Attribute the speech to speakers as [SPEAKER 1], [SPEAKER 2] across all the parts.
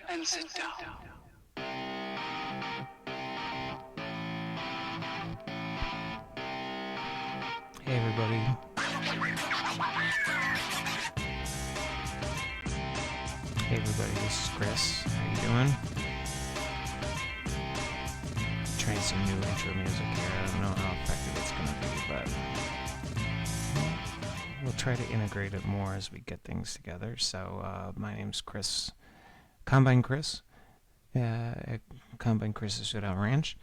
[SPEAKER 1] and sit down.
[SPEAKER 2] Hey everybody. Hey everybody, this is Chris. How you doing? Trying some new intro music here. I don't know how effective it's going to be, but we'll try to integrate it more as we get things together. So my name's Chris, Combine Chris, at Combine Chris's Shootout Ranch.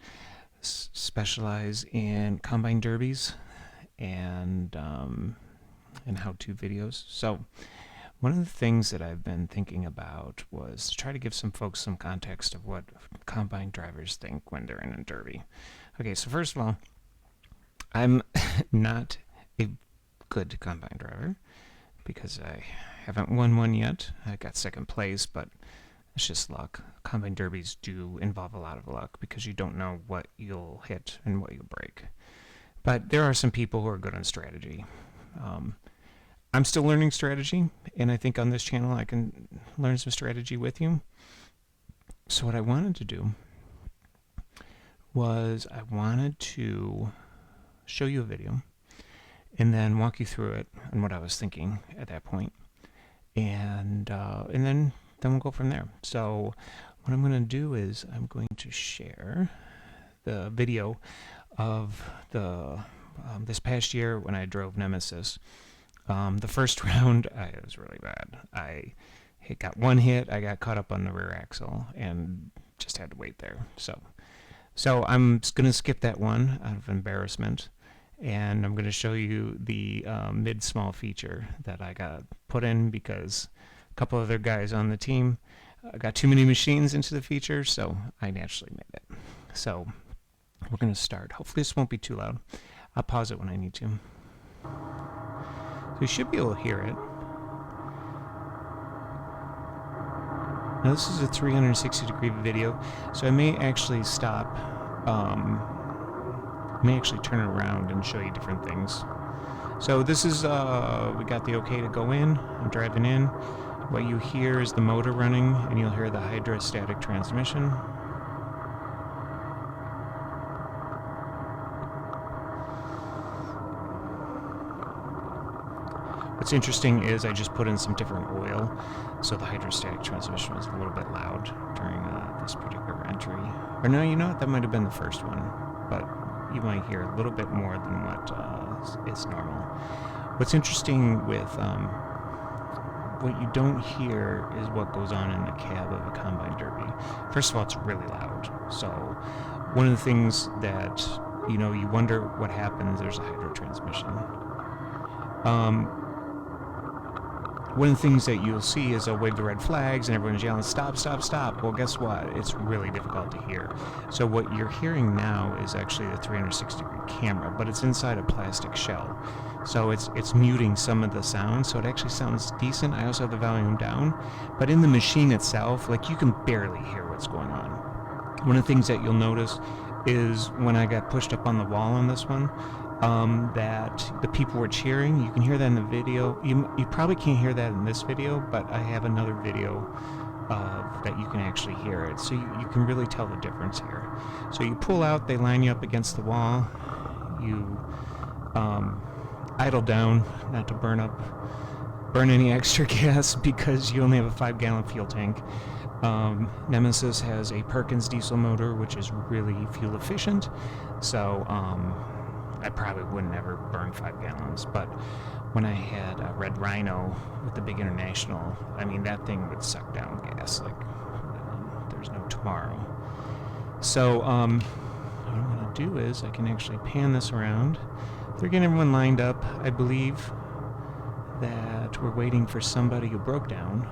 [SPEAKER 2] Specialize in combine derbies and how-to videos. So one of the things that I've been thinking about was to try to give some folks some context of what combine drivers think when they're in a derby. Okay, so first of all, I'm not a good combine driver because I haven't won one yet. I got second place, but it's just luck. Combine derbies do involve a lot of luck because you don't know what you'll hit and what you'll break. But there are some people who are good on strategy. I'm still learning strategy, and I think on this channel I can learn some strategy with you. So what I wanted to do was I wanted to show you a video and then walk you through it and what I was thinking at that point. And then we'll go from there. So what I'm going to do is I'm going to share the video of the this past year when I drove Nemesis. The first round, it was really bad. I got one hit, I got caught up on the rear axle, and just had to wait there. So I'm going to skip that one out of embarrassment, and I'm going to show you the mid-small feature that I got put in because a couple other guys on the team got too many machines into the feature, so I naturally made it. So we're going to start. Hopefully this won't be too loud. I'll pause it when I need to. So you should be able to hear it. Now this is a 360-degree video, so I may actually stop, may actually turn it around and show you different things. So this is, we got the okay to go in. I'm driving in. What you hear is the motor running, and you'll hear the hydrostatic transmission. What's interesting is I just put in some different oil, so the hydrostatic transmission was a little bit loud during this particular entry. Or no, you know what? That might have been the first one, but you might hear a little bit more than what is normal. What's interesting with what you don't hear is what goes on in the cab of a combine derby. First of all, it's really loud. So one of the things that, you wonder what happens, there's a hydro transmission. One of the things that you'll see is they'll wave the red flags and everyone's yelling, stop, stop, stop. Well, guess what? It's really difficult to hear. So what you're hearing now is actually the 360-degree camera, but it's inside a plastic shell. So it's muting some of the sound, so it actually sounds decent. I also have the volume down, but in the machine itself, like, you can barely hear what's going on. One of the things that you'll notice is when I got pushed up on the wall on this one, that the people were cheering. You can hear that in the video. You probably can't hear that in this video, but I have another video that you can actually hear it. So you can really tell the difference here. So you pull out, they line you up against the wall. You idle down, not to burn any extra gas because you only have a 5-gallon fuel tank. Nemesis has a Perkins diesel motor, which is really fuel efficient. So I probably wouldn't ever burn 5 gallons, but when I had a Red Rhino with the big International, I mean, that thing would suck down gas like there's no tomorrow. So what I'm going to do is I can actually pan this around. They're getting everyone lined up. I believe that we're waiting for somebody who broke down.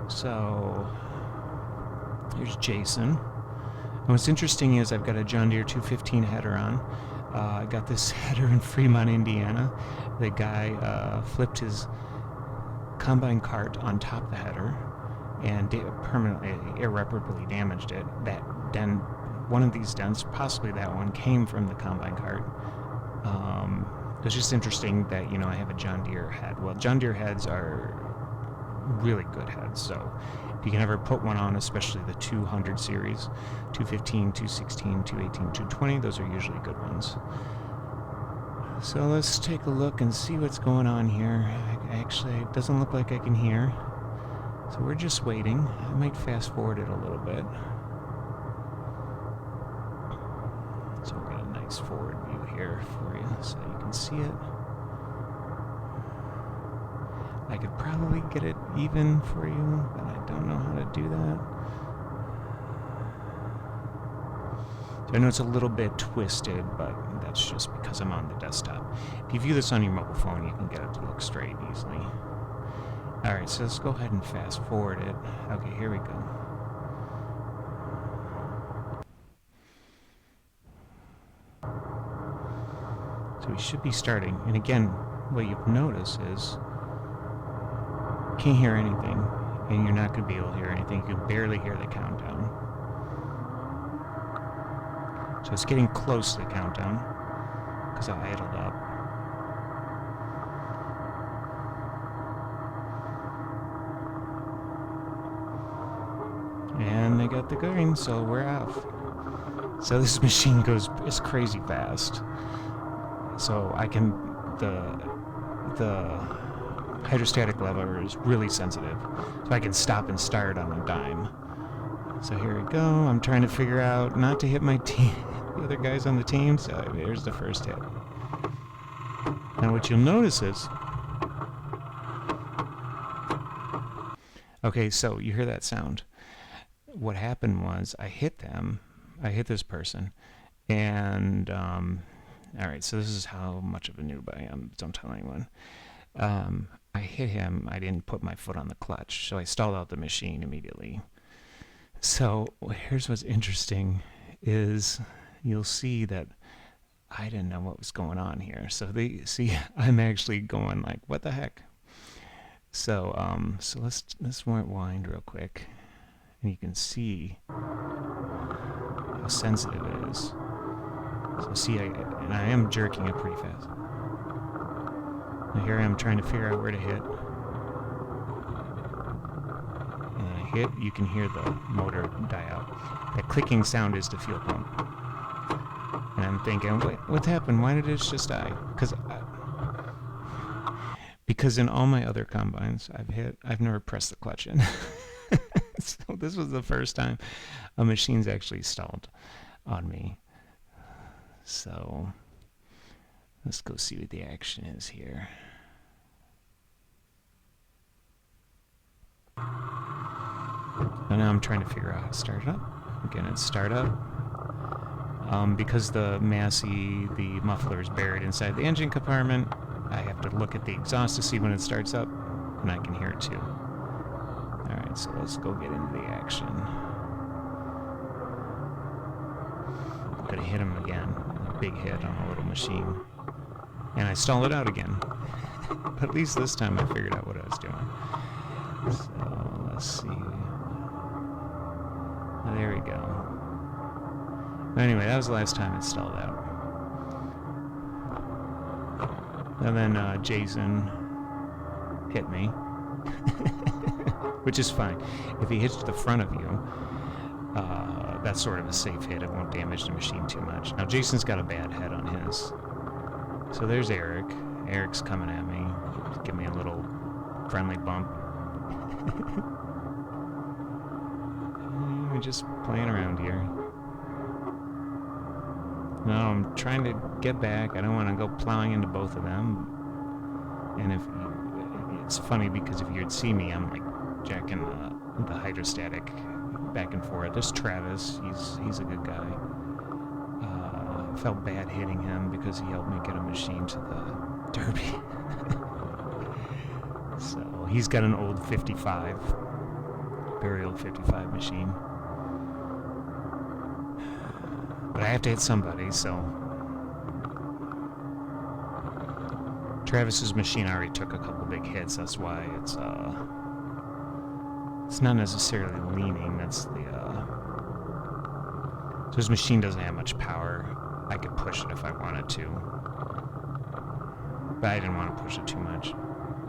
[SPEAKER 2] So here's Jason. And what's interesting is I've got a John Deere 215 header on. I got this header in Fremont, Indiana. The guy flipped his combine cart on top of the header and permanently, irreparably damaged it. One of these dents, possibly that one, came from the combine cart. It's just interesting that, I have a John Deere head. Well, John Deere heads are really good heads. So if you can ever put one on, especially the 200 series, 215, 216, 218, 220, those are usually good ones. So let's take a look and see what's going on here. Actually, it doesn't look like I can hear. So we're just waiting. I might fast forward it a little bit. So we'll get a nice forward view here for you so you can see it. I could probably get it even for you, but I don't know how to do that. So I know it's a little bit twisted, but that's just because I'm on the desktop. If you view this on your mobile phone, you can get it to look straight easily. Alright, so let's go ahead and fast forward it. Okay, here we go. So we should be starting. And again, what you'll notice is you can't hear anything, and you're not going to be able to hear anything. You can barely hear the countdown. So it's getting close to the countdown because I idled up. And I got the green, so we're off. So this machine is crazy fast. So I can, the hydrostatic lever is really sensitive. So I can stop and start on a dime. So here we go. I'm trying to figure out not to hit my team, the other guys on the team. So there's the first hit. Now what you'll notice is, okay, so you hear that sound. What happened was I hit this person, and alright, so this is how much of a noob I am, don't tell anyone. I hit him, I didn't put my foot on the clutch, so I stalled out the machine immediately. So here's what's interesting is you'll see that I didn't know what was going on here. So they see I'm actually going like, what the heck? So so let's rewind real quick. And you can see how sensitive it is. So see, and I am jerking it pretty fast. Now here I am trying to figure out where to hit. And I hit, you can hear the motor die out. That clicking sound is the fuel pump. And I'm thinking, what happened? Why did it just die? Because in all my other combines I've never pressed the clutch in. So this was the first time a machine's actually stalled on me. So let's go see what the action is here. And now I'm trying to figure out how to start it up. Again, it's start up. Because the the muffler is buried inside the engine compartment, I have to look at the exhaust to see when it starts up, and I can hear it too. Alright, so let's go get into the action. Could have hit him again. A big hit on a little machine. And I stalled it out again. But at least this time I figured out what I was doing. So, let's see. There we go. Anyway, that was the last time it stalled out. And then Jason hit me. Which is fine. If he hits the front of you, that's sort of a safe hit. It won't damage the machine too much. Now, Jason's got a bad head on his. So there's Eric. Eric's coming at me. Give me a little friendly bump. We're just playing around here. Now I'm trying to get back. I don't want to go plowing into both of them. And it's funny because if you'd see me, I'm like jacking the hydrostatic back and forth. There's Travis. He's a good guy. Felt bad hitting him because he helped me get a machine to the Derby. So he's got an old 55, very old 55 machine. But I have to hit somebody, so Travis's machine already took a couple big hits. That's why it's not necessarily leaning. That's the so his machine doesn't have much power. I could push it if I wanted to, but I didn't want to push it too much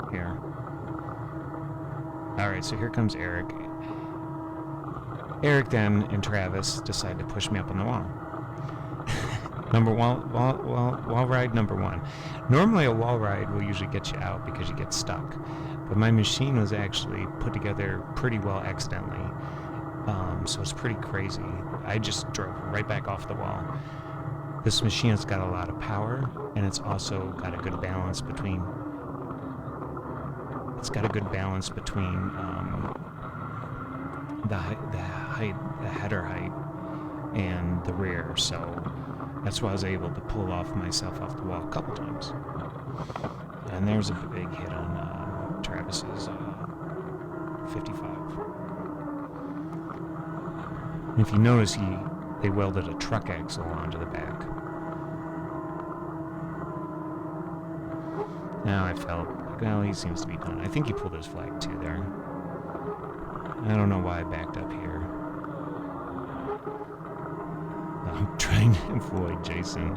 [SPEAKER 2] here. All right, so here comes Eric. Eric then and Travis decide to push me up on the wall. Wall ride number one. Normally a wall ride will usually get you out because you get stuck. But my machine was actually put together pretty well accidentally. So it's pretty crazy. I just drove right back off the wall. This machine has got a lot of power, and it's also got a good balance between the header height and the rear, so that's why I was able to pull myself off the wall a couple times. And there's a big hit on Travis's 55. And if you notice, they welded a truck axle onto the back. Now I felt like, well, he seems to be done. I think he pulled his flag too there. I don't know why I backed up here. I'm trying to avoid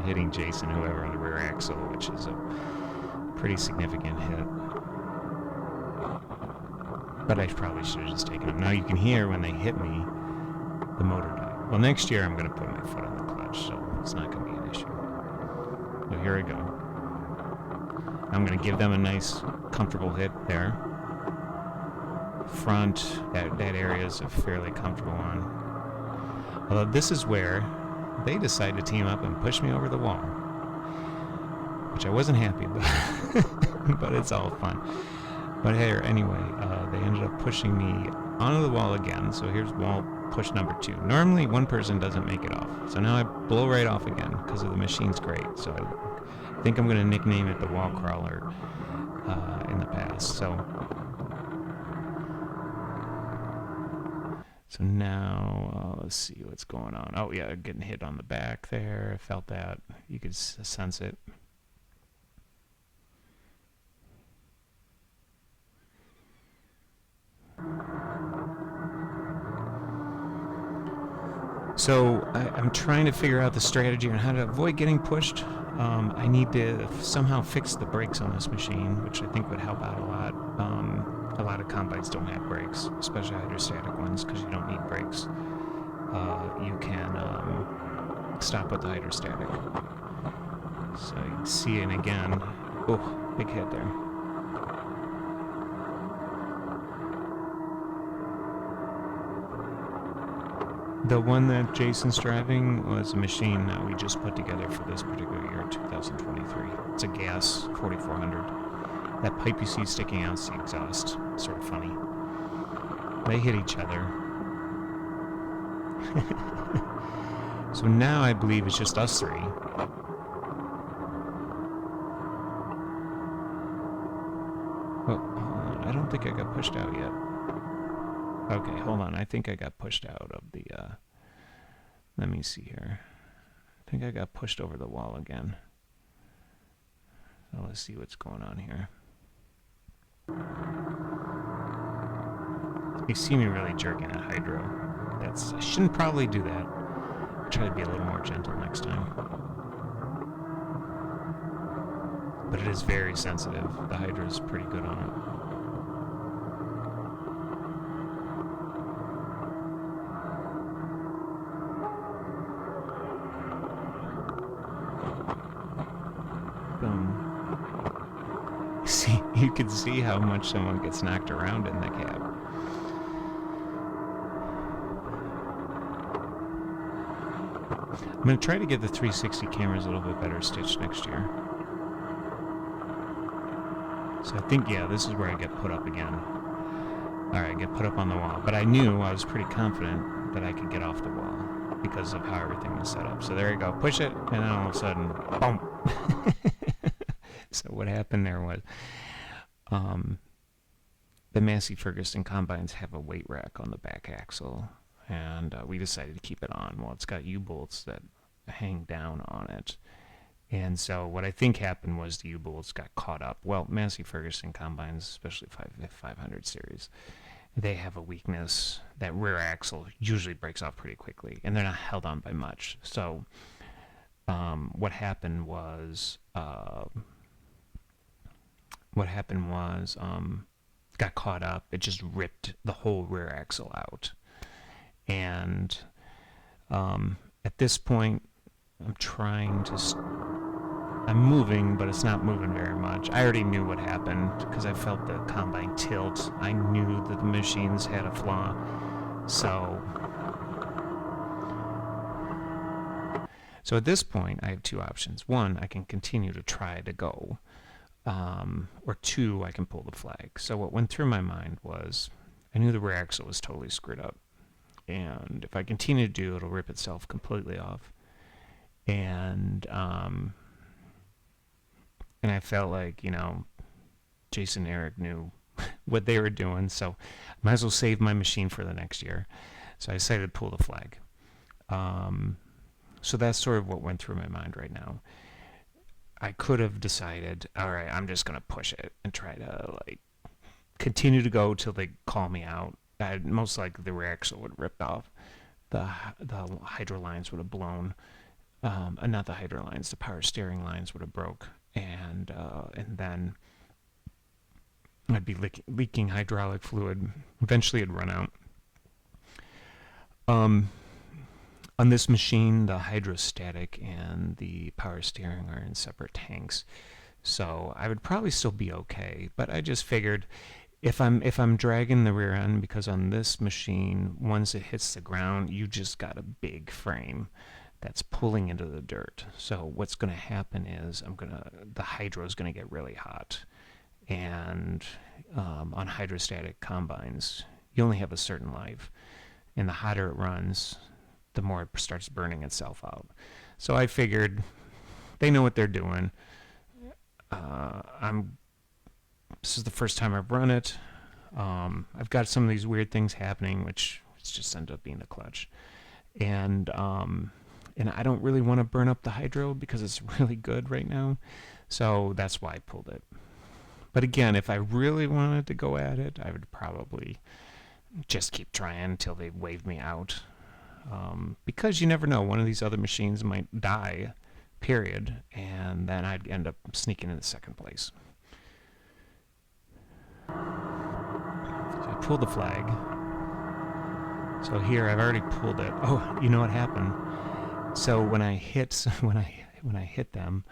[SPEAKER 2] hitting Jason, whoever, on the rear axle, which is a pretty significant hit. But I probably should have just taken him. Now you can hear when they hit me, the motor died. Well, next year I'm going to put my foot on the clutch, so it's not going to be an issue. So here we go. I'm going to give them a nice, comfortable hit there. Front, that area is a fairly comfortable one. Although this is where they decide to team up and push me over the wall, which I wasn't happy about, but it's all fun. But hey, anyway, they ended up pushing me onto the wall again, so here's wall push number 2. Normally one person doesn't make it off, so now I blow right off again because the machine's great. So I think I'm going to nickname it the wall crawler in the past. So now, let's see what's going on. Oh yeah, getting hit on the back there. I felt that. You could sense it. So I'm trying to figure out the strategy on how to avoid getting pushed. I need to somehow fix the brakes on this machine, which I think would help out a lot. A lot of combines don't have brakes, especially hydrostatic ones, because you don't need brakes. You can stop with the hydrostatic. So you can see it again. Oh, big hit there. The one that Jason's driving was a machine that we just put together for this particular year, 2023. It's a gas 4400. That pipe you see sticking out is the exhaust. Sort of funny. They hit each other. So now I believe it's just us three. Oh, hold on. I don't think I got pushed out yet. Okay, hold on. I think I got pushed out of the, let me see here. I think I got pushed over the wall again. So let's see what's going on here. You see me really jerking at hydro. I shouldn't probably do that. I'll try to be a little more gentle next time. But it is very sensitive. The hydro is pretty good on it. You can see how much someone gets knocked around in the cab. I'm going to try to get the 360 cameras a little bit better stitched next year. So I think, yeah, this is where I get put up again. Alright, get put up on the wall. But I was pretty confident that I could get off the wall because of how everything was set up. So there you go. Push it, and then all of a sudden, boom! So what happened there was, the Massey Ferguson combines have a weight rack on the back axle, and we decided to keep it on. Well, it's got U-bolts that hang down on it. And so what I think happened was the U-bolts got caught up. Well, Massey Ferguson combines, especially 500 series, they have a weakness. That rear axle usually breaks off pretty quickly, and they're not held on by much. So what happened was got caught up. It just ripped the whole rear axle out. And at this point, I'm moving, but it's not moving very much. I already knew what happened because I felt the combine tilt. I knew that the machines had a flaw. So at this point, I have two options. One, I can continue to try to go. Or two, I can pull the flag. So what went through my mind was, I knew the rear axle was totally screwed up. And if I continue to do it, it'll rip itself completely off. And I felt like, Jason and Eric knew what they were doing, so I might as well save my machine for the next year. So I decided to pull the flag. So that's sort of what went through my mind right now. I could have decided, all right, I'm just going to push it and try to continue to go till they call me out. Most likely the rear axle would have ripped off. The hydro lines would have blown. Not the hydro lines, the power steering lines would have broke. And then I'd be leaking hydraulic fluid. Eventually it'd run out. On this machine, the hydrostatic and the power steering are in separate tanks, so I would probably still be okay. But I just figured if I'm dragging the rear end, because on this machine, once it hits the ground, you just got a big frame that's pulling into the dirt. So what's going to happen is the hydro is going to get really hot, and on hydrostatic combines, you only have a certain life, and the hotter it runs, the more it starts burning itself out. So I figured they know what they're doing. This is the first time I've run it. I've got some of these weird things happening, which just ended up being a clutch. And I don't really want to burn up the hydro because it's really good right now. So that's why I pulled it. But again, if I really wanted to go at it, I would probably just keep trying until they wave me out. Because you never know, one of these other machines might die, period, and then I'd end up sneaking into second place. So I pulled the flag. So here I've already pulled it. Oh, you know what happened? So when I hit them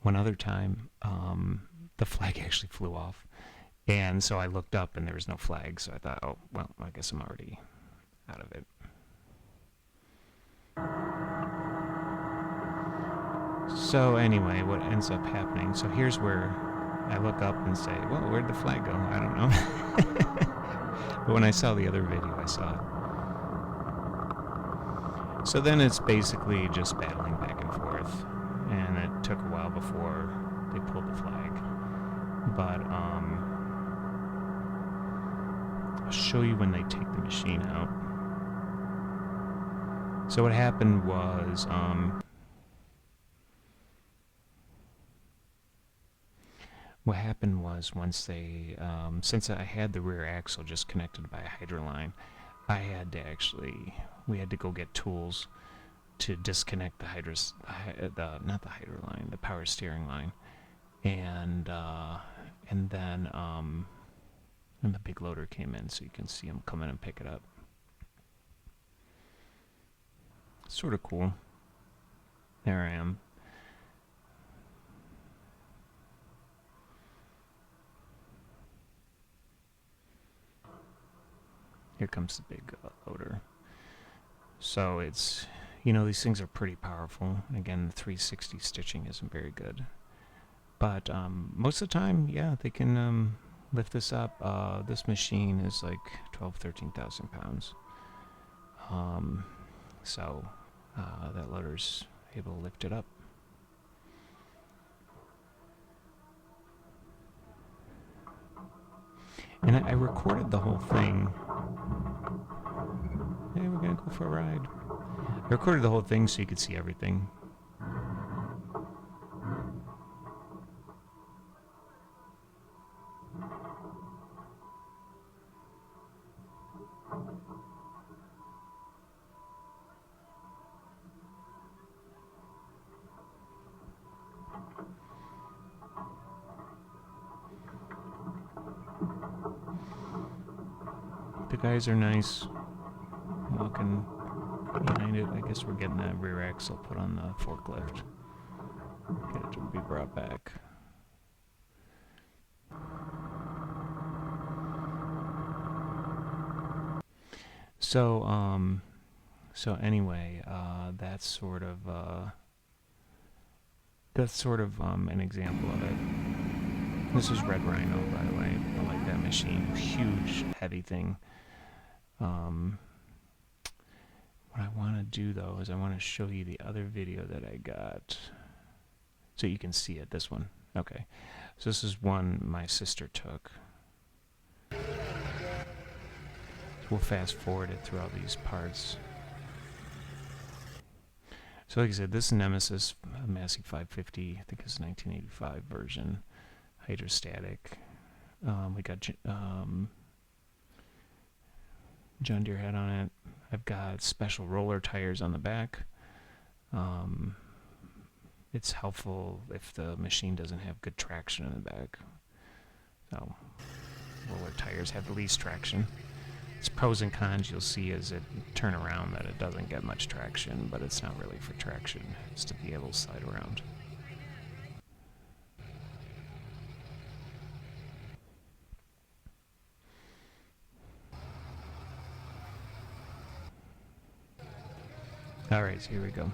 [SPEAKER 2] one other time, the flag actually flew off, and so I looked up and there was no flag. So I thought, oh well, I guess I'm already out of it. So anyway, what ends up happening, so here's where I look up and say, well, where'd the flag go? I don't know. But when I saw the other video, I saw it. So then it's basically just battling back and forth, and it took a while before they pulled the flag. But I'll show you when they take the machine out. So what happened was, once they, since I had the rear axle just connected by a hydro line, we had to go get tools to disconnect the power steering line, and then the big loader came in, so you can see him come in and pick it up. Sort of cool. There I am. Here comes the big loader. So it's, these things are pretty powerful. Again, the 360 stitching isn't very good. But most of the time, yeah, they can lift this up. This machine is like 13,000 pounds. So that loader's able to lift it up. And I recorded the whole thing. Hey, we're gonna go for a ride. I recorded the whole thing so you could see everything. The guys are nice. Walking behind it. I guess we're getting that rear axle put on the forklift. Get it to be brought back. So anyway, that's sort of an example of it. This is Red Rhino, by the way. I like that machine. Huge, heavy thing. What I want to do, though, is I want to show you the other video that I got. So you can see it, this one. Okay. So this is one my sister took. So we'll fast forward it through all these parts. So like I said, this Nemesis Massey 550, I think it's a 1985 version, hydrostatic. We got John Deere head on it. I've got special roller tires on the back. It's helpful if the machine doesn't have good traction in the back. So roller tires have the least traction. Its pros and cons you'll see as it turn around that it doesn't get much traction, but it's not really for traction. It's to be able to slide around. Alright, so here we go.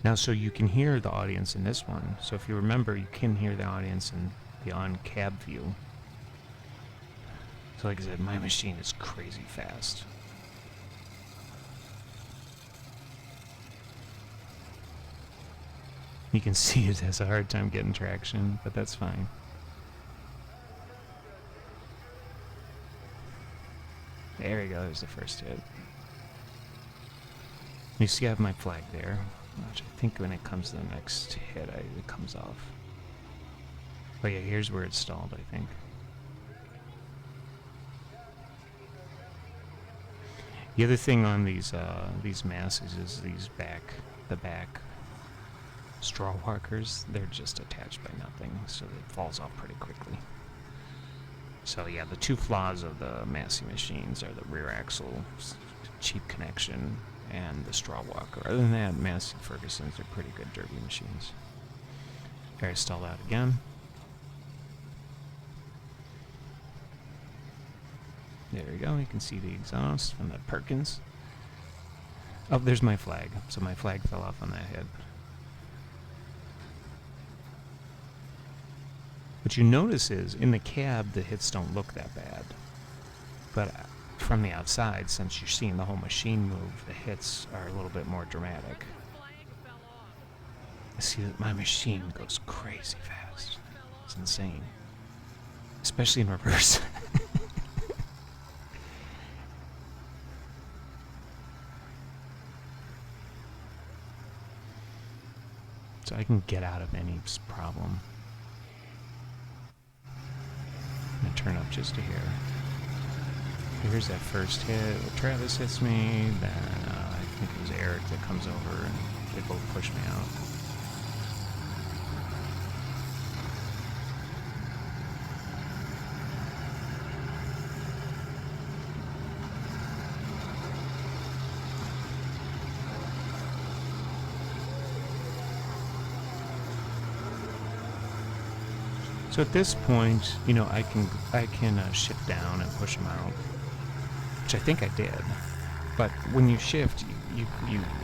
[SPEAKER 2] Now, so you can hear the audience in this one. So if you remember, you can hear the audience in the on-cab view. So like I said, my machine is crazy fast. You can see it has a hard time getting traction, but that's fine. There we go, there's the first hit. You see I have my flag there, which I think when it comes to the next hit, it comes off. Oh yeah, here's where it's stalled, I think. The other thing on these Masses is the back straw walkers. They're just attached by nothing, so it falls off pretty quickly. So yeah, the two flaws of the Massey machines are the rear axle, cheap connection, and the straw walker. Other than that, Massey Fergusons are pretty good derby machines. Alright, stalled out again. There we go, you can see the exhaust from the Perkins. Oh, there's my flag. So my flag fell off on that head. What you notice is, in the cab, the hits don't look that bad. But from the outside, since you're seeing the whole machine move, the hits are a little bit more dramatic. I see that my machine goes crazy fast. It's insane. Especially in reverse. So I can get out of any problem. I'm gonna turn up just to here. Here's that first hit. Travis hits me, then I think it was Eric that comes over and they both push me out. So at this point, you know, I can shift down and push them out, which I think I did. But when you shift,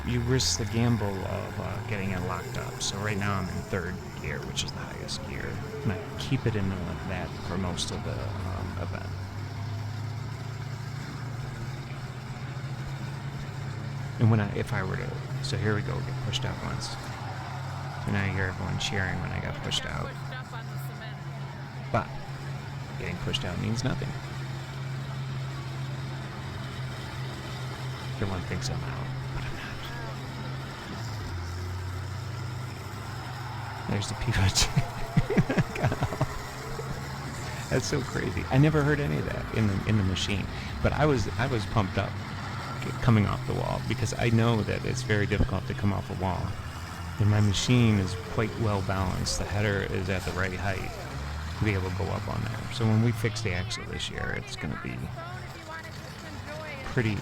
[SPEAKER 2] you risk the gamble of getting it locked up. So right now I'm in third gear, which is the highest gear, and I keep it in that for most of the event. And if I were to, so here we go, get pushed out once. So now you hear everyone cheering when I got pushed out. But getting pushed out means nothing. Everyone thinks I'm out, but I'm not. There's the people. That's so crazy. I never heard any of that in the machine, but I was pumped up coming off the wall because I know that it's very difficult to come off a wall. And my machine is quite well balanced. The header is at the right height. to be able to go up on there. So when we fix the axle this year, it's going to be pretty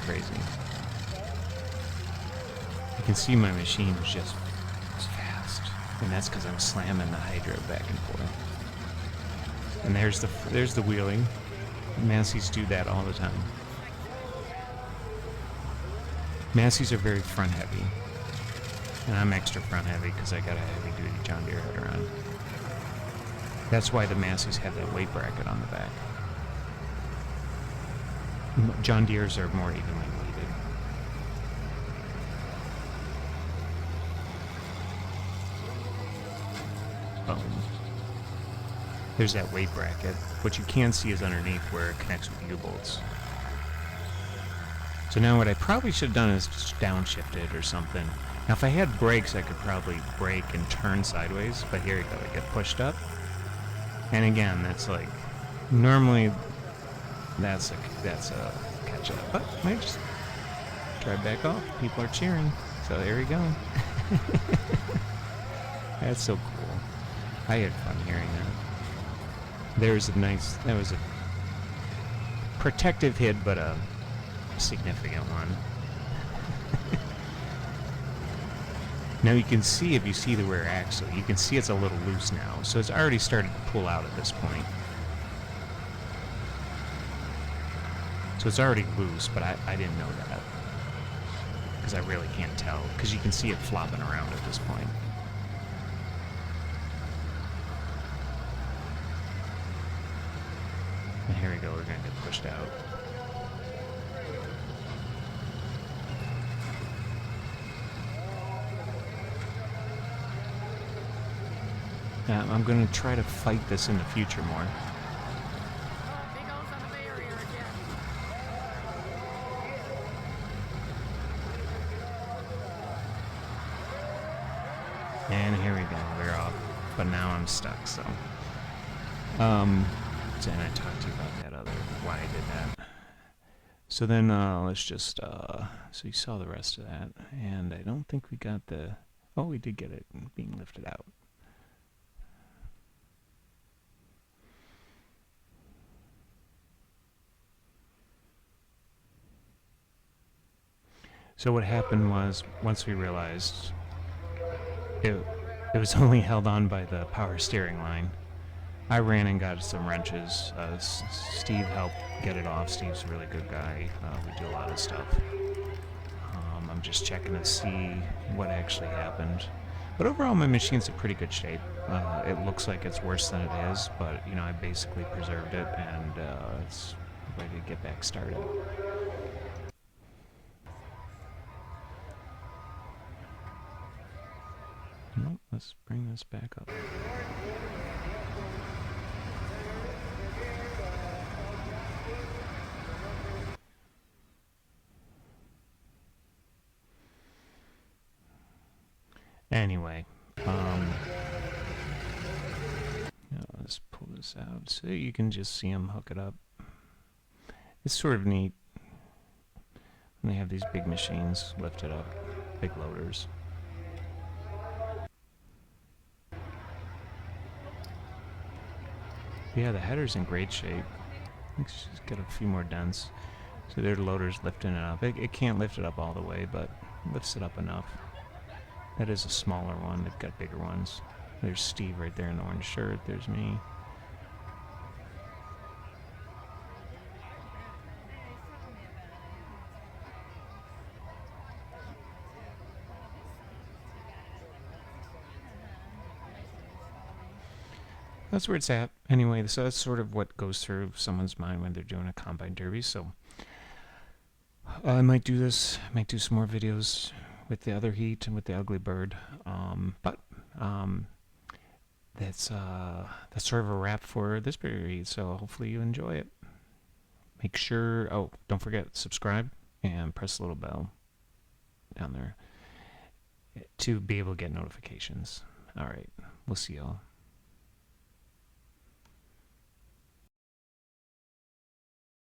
[SPEAKER 2] crazy. You can see my machine is just fast, and that's because I'm slamming the hydro back and forth. And there's the wheeling. Massey's do that all the time. Massey's are very front heavy, and I'm extra front heavy because I got a heavy duty John Deere header on. That's why the Masseys have that weight bracket on the back. John Deere's are more evenly weighted. There's that weight bracket. What you can see is underneath where it connects with U-bolts. So now what I probably should have done is just downshift it or something. Now if I had brakes, I could probably brake and turn sideways, but here you go, I get pushed up. And again, that's like, normally that's a catch up, but I just drive back off. People are cheering, so there we go. That's so cool. I had fun hearing that. That was a protective hit, but a significant one. Now you can see, if you see the rear axle, you can see it's a little loose now, so it's already started to pull out at this point. So it's already loose, but I didn't know that, because I really can't tell, because you can see it flopping around at this point. And here we go, we're going to get pushed out. I'm going to try to fight this in the future more. And here we go, we're off. But now I'm stuck, so. And I talked to you about that other, why I did that. So then, let's just, so you saw the rest of that. And I don't think we got the, oh, we did get it being lifted out. So what happened was, once we realized it was only held on by the power steering line, I ran and got some wrenches. Steve helped get it off. Steve's a really good guy. We do a lot of stuff. I'm just checking to see what actually happened. But overall, my machine's in pretty good shape. It looks like it's worse than it is, but you know, I basically preserved it, and it's ready to get back started. Nope, let's bring this back up. Anyway, let's pull this out so you can just see them hook it up. It's sort of neat when they have these big machines lifted up, big loaders. Yeah, the header's in great shape. Let's just get a few more dents. So their loader's lifting it up. It can't lift it up all the way, but lifts it up enough. That is a smaller one. They've got bigger ones. There's Steve right there in the orange shirt. There's me. That's where it's at. Anyway, so that's sort of what goes through someone's mind when they're doing a combine derby. So I might do this. I might do some more videos with the other heat and with the ugly bird. That's sort of a wrap for this particular heat. So hopefully you enjoy it. Make sure, oh, don't forget, subscribe and press the little bell down there to be able to get notifications. All right, we'll see y'all.